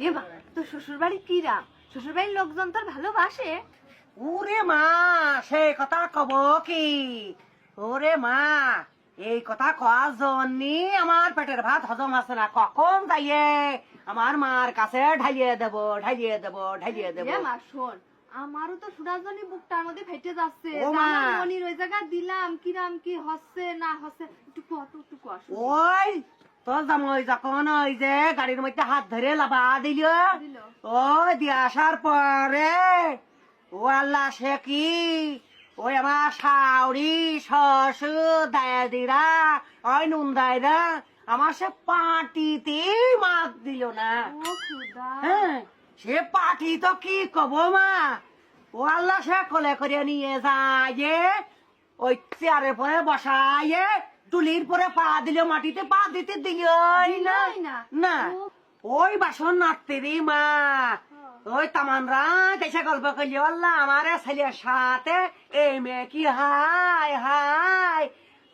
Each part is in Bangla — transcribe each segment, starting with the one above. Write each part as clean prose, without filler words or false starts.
এ মা, তোর শ্বশুর বাড়ি কি রাম? শ্বশুর বাড়ির লোকজন তোর ভালোবাসে? ওরে মা, সেই কথা কব কি? ওরে মা, এই কথা কওয়ার জন্যই আমার পেটের ভাত হজম আছে না। কখন যাইয়ে আমার মার কাছে ঢালিয়ে দেব, ঢালিয়ে দেব, ঢালিয়ে দেব। এ মা শোন, আমারও তো সুরাজনী বুকটার মধ্যে ফেটে যাচ্ছে। ও মা। মনির ওই জায়গা দিলাম, কিরাম কি হচ্ছে না হচ্ছে একটু কত একটু কষ্ট ওই তোর জামাই যখন ওই যে গাড়ির মধ্যে হাত ধরে লাভা দিল, দিল। ওই দিয়ে আসার পরে ও আল্লাহ সে কি ওই আমার শাউরি শ্বশুর দায়াদিরা ওই নুনদাইরা আমার সে পাটিতে মাত দিল না। ও খুদা। হ্যাঁ, সে পাটি তো কি কব মা, ও আল্লাহ সে কোলে করে নিয়ে যায় যে ওই চেয়ারের পরে বসায় টুলির পরে পা দিল, মাটিতে পা দিতে দিল দিলই না। না। ও। ওই বাসন নাড়তে রে মা, ওই তামানরা কেসে গল্প করলি আল্লাহ আমার ছেলের সাথে এই মেয়ে কি হাই হাই,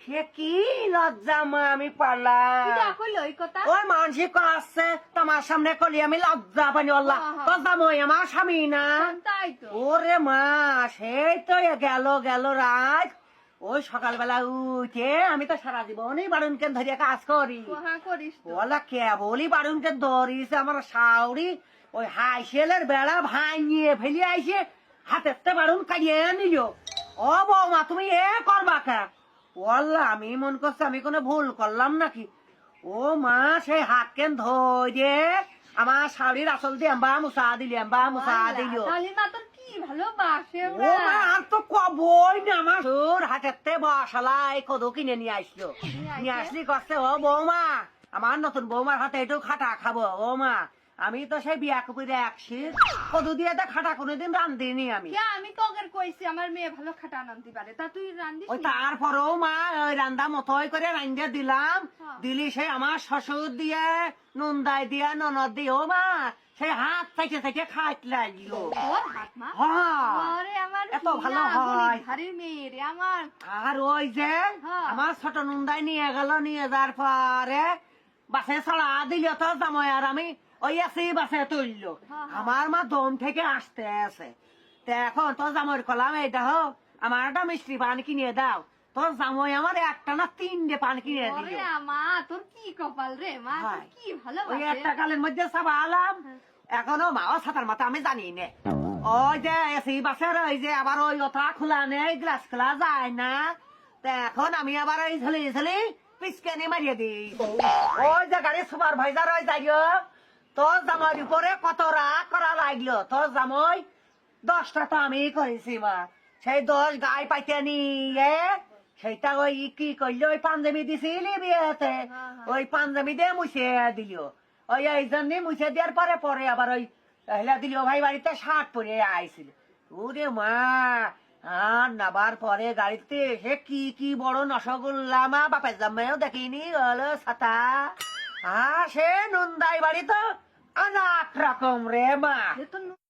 সে কি লজ্জা মা আমি পারলাম। কিরা কইলো এই কথা? ওই মানসিক আসছে তোমার সামনে কলি আমি লজ্জা পানি আল্লাহ, হ্যাঁ। তোর জামাই আমার স্বামী না। তাই তো। ওরে মা, সেই তো গেল গেল রাত। ওই সকালবেলা উঠে আমি তো সারা জীবনই বারুনকে ধরিয়া কাজ করি। হ্যাঁ করিস তো। ওলা কেবলই বারুনকে ধরিস আমার শাউরি ওই হাইসেলের বেড়া ভাঙিয়ে ফেলি আইসে হাতের বারুন কাটিয়ে নিল। ও বৌমা তুমি এ করবা কা? ওল্লা আমি মন করছি আমি কোনো ভুল করলাম নাকি। ও মা, সেই হাত কেন ধরে আমার শাড়ির আসল দিয়ে এম্বা মুসা দিলি, এম্বা মুসা দিল। শালিমা তোর কি ভালোবাসে ও ওরা। মা, আর তো কবই না আমার সুর হাতেতে বসালাই কদু কিনে নিয়ে আসলো। নিয়ে আসলি কষ্ট। ও বৌমা, আমার নতুন বৌমার হাতে একটু খাটা খাবো। ও মা, আমি তো সেই বিয়া কুপিরে একশি কদু দিয়ে তো খাটা কোনোদিন রান্ধিনি আমি। কে আমি তোদের কইছি আমার মেয়ে ভালো খাটা রাঁধতে পারে, তা তুই রান্ধিস ওই নি? তারপরেও মা ওই রান্দা মতই করে রান্ধে দিলাম। হ্যাঁ। দিলি সেই আমার শ্বশুর দিয়ে নুনদাই দিয়া ননদ দিয়ে ও মা সেই হাত থেকে থেকে খাইতে লাগলো। তোর হাত মা? হ্যাঁ, আরে আমার এত ভালো হয়। ধারের মেয়ে রে আমার। আর ওই যে হ্যাঁ। আমার ছোট নুনদাই নিয়ে গেল, নিয়ে যাওয়ার পরে বাসে ছড়া দিল তো জামাই আর আমি ওই আছি বাসে তুললো। হ্যাঁ। আমার মা দম থেকে আসতে আছে। তো এখন তোর জামাইয়ের কলাম এইটা হোক আমার একটা মিষ্টি পান কিনে দাও। তোর জামাই আমার একটা না তিনটে পান কিনে দিল। ওরে মা তোর কি কপাল রে মা, তোর হয়। কি ওই ভালোবাসে। একটা কালের মধ্যে সব আলাম। হ্যাঁ। এখনো মাও ছাতার মাথা আমি জানি নে। ওই যে এসি বাসের ওই যে আবার ওই ওটা খোলা নেই, গ্লাস খোলা যায় না। তো এখন আমি আবার ওই ঝলি পিসকেনি মারিয়ে দিই। ওই যে গাড়ি সুপারভাইজার ওই যাইও তোর জামাইয়ের উপরে কত রাগ করা লাগলো। তোর জামাই 10টা তো আমি করেছি মা, সেই 10 গায়ে পাইতে নিয়ে সেইটা ওই কি করলো ওই পাঞ্জাবি দিছিলি বিয়েতে, ওই পাঞ্জাবি দিয়ে মুছে দিল। ওই এই জন্য মুছে দেওয়ার পরে পরে আবার ওই হেলা দিল ভাই বাড়িতে শার্ট পরে আইছিল। ওরে মা, আর নাবার পরে গাড়িতে সে কি কি বড় রসগোল্লা মা বাপের জামাইও দেখিনি হলো ছাতা। আর সে নন্দাই বাড়ি তো অনেক রকম রে মা। সে তো